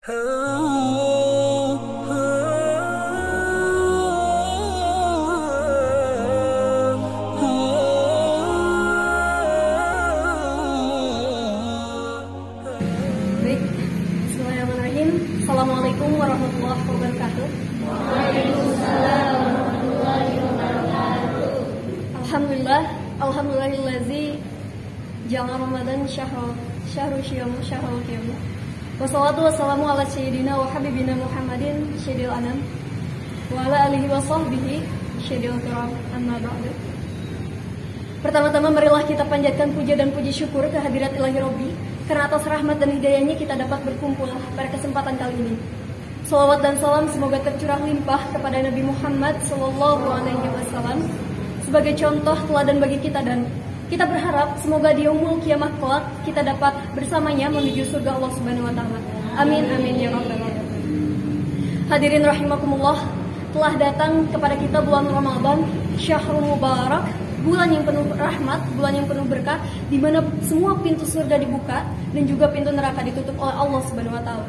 Baik, bismillahirrahmanirrahim. Assalamualaikum warahmatullahi wabarakatuh. Waalaikumsalam warahmatullahi wabarakatuh. Alhamdulillahillazi ja'ala Ramadan syahru syiyam syahrul qiyam. Wassalatu wassalamu ala sayyidina wa habibina Muhammadin syedil anam wa ala alihi wa sahbihi syedil kiram, amma ba'du. Pertama-tama marilah kita panjatkan puja dan puji syukur kehadirat Ilahi Robbi, karena atas rahmat dan hidayahnya kita dapat berkumpul pada kesempatan kali ini. Salawat dan salam semoga tercurah limpah kepada Nabi Muhammad SAW sebagai contoh teladan bagi kita, dan kita berharap semoga di yaumul kiamah kelak kita dapat bersamanya menuju surga Allah Subhanahu wa taala. Amin amin ya rabbal alamin. Hadirin rahimakumullah, telah datang kepada kita bulan Ramadan, syahrul mubarak, bulan yang penuh rahmat, bulan yang penuh berkah, di mana semua pintu surga dibuka dan juga pintu neraka ditutup oleh Allah Subhanahu wa taala.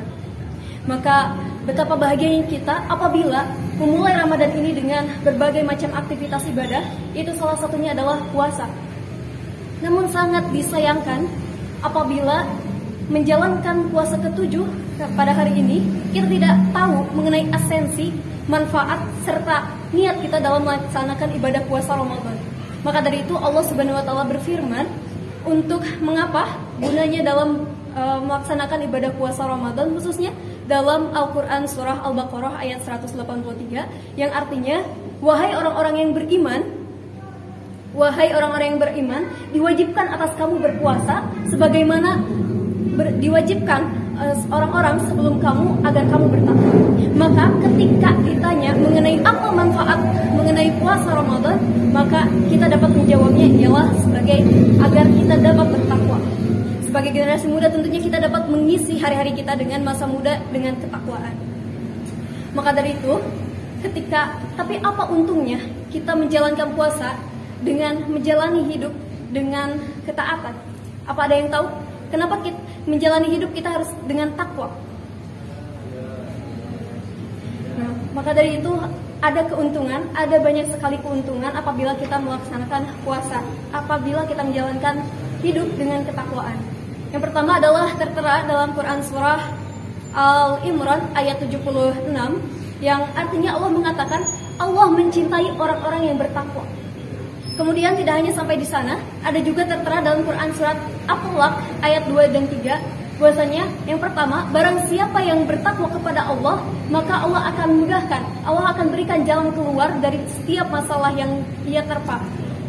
Maka betapa bahagianya kita apabila memulai Ramadan ini dengan berbagai macam aktivitas ibadah. Itu salah satunya adalah puasa. Namun sangat disayangkan apabila menjalankan puasa ke-7 pada hari ini kita tidak tahu mengenai esensi, manfaat, serta niat kita dalam melaksanakan ibadah puasa Ramadan. Maka dari itu Allah Subhanahu wa taala berfirman untuk mengapa gunanya dalam melaksanakan ibadah puasa Ramadan, khususnya dalam Al-Quran surah Al-Baqarah ayat 183, yang artinya wahai orang-orang yang beriman, diwajibkan atas kamu berpuasa sebagaimana diwajibkan orang-orang sebelum kamu agar kamu bertakwa. Maka ketika ditanya mengenai apa manfaat mengenai puasa Ramadan, maka kita dapat menjawabnya ialah sebagai agar kita dapat bertakwa. Sebagai generasi muda tentunya kita dapat mengisi hari-hari kita dengan masa muda dengan ketakwaan. Maka dari itu, tapi apa untungnya kita menjalankan puasa dengan menjalani hidup dengan ketaatan? Apa ada yang tahu kenapa kita menjalani hidup kita harus dengan takwa? Nah, maka dari itu ada keuntungan, ada banyak sekali keuntungan apabila kita melaksanakan puasa, apabila kita menjalankan hidup dengan ketakwaan. Yang pertama adalah tertera dalam Quran surah Al-Imran ayat 76, yang artinya Allah mengatakan Allah mencintai orang-orang yang bertakwa. Kemudian tidak hanya sampai di sana, ada juga tertera dalam Quran surat At-Talaq ayat 2 dan 3, bahwasanya yang pertama, barang siapa yang bertakwa kepada Allah, maka Allah akan mudahkan, Allah akan berikan jalan keluar dari setiap masalah yang ia terpa.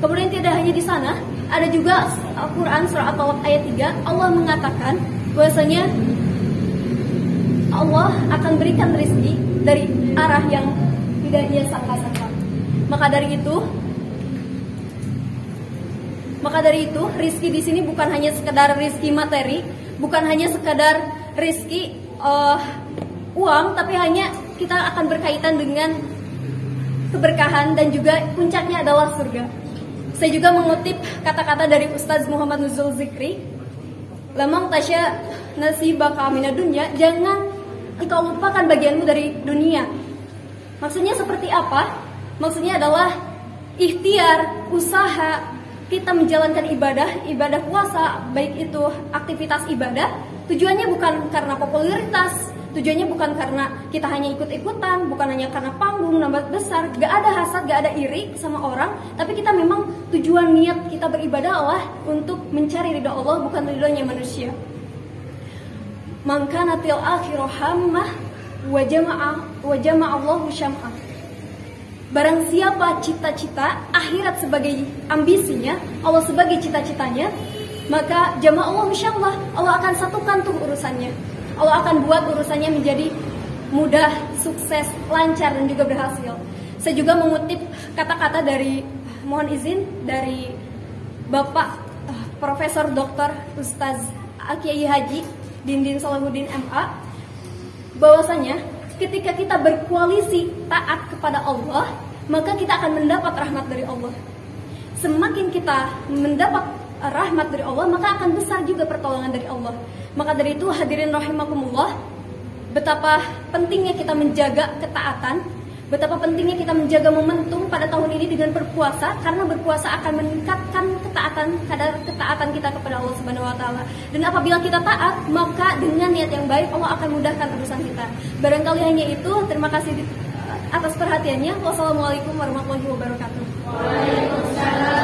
Kemudian tidak hanya di sana, ada juga Al-Quran surah At-Talaq ayat 3, Allah mengatakan bahwasanya Allah akan berikan rezeki dari arah yang tidak ia sangka-sangka. Maka dari itu, rizki di sini bukan hanya sekedar rizki materi, bukan hanya sekedar rizki uang, tapi hanya kita akan berkaitan dengan keberkahan dan juga puncaknya adalah surga. Saya juga mengutip kata-kata dari Ustaz Muhammad Nuzul Zikri, lamang tasya nasibaka minad dunya, jangan engkau lupakan bagianmu dari dunia. Maksudnya seperti apa? Maksudnya adalah ikhtiar, usaha kita menjalankan ibadah puasa, baik itu aktivitas ibadah, tujuannya bukan karena popularitas, tujuannya bukan karena kita hanya ikut-ikutan, bukan hanya karena panggung nambah besar, gak ada hasad, gak ada iri sama orang, tapi kita memang tujuan niat kita beribadah Allah untuk mencari ridha Allah, bukan ridhonya manusia. Man kanatil akhiru hammah wa jama'a Allahu syam'ah. Barang siapa cita-cita akhirat sebagai ambisinya, Allah sebagai cita-citanya, maka jama'a Allah insyaallah, Allah akan satukan tuh urusannya. Allah akan buat urusannya menjadi mudah, sukses, lancar, dan juga berhasil. Saya juga mengutip kata-kata mohon izin dari Bapak Profesor Dr. Ustaz Kiai Haji Dindin Salahuddin MA, bahwasanya ketika kita berkoalisi taat kepada Allah, maka kita akan mendapat rahmat dari Allah. Semakin kita mendapat rahmat dari Allah, maka akan besar juga pertolongan dari Allah. Maka dari itu hadirin rahimakumullah, betapa pentingnya kita menjaga ketaatan, betapa pentingnya kita menjaga momentum pada tahun ini dengan berpuasa, karena berpuasa akan meningkatkan kadar ketaatan kita kepada Allah Subhanahu wa taala. Dan apabila kita taat, maka dengan niat yang baik Allah akan mudahkan urusan kita. Barangkali hanya itu. Terima kasih atas perhatiannya. Wassalamualaikum warahmatullahi wabarakatuh. Waalaikumsalam.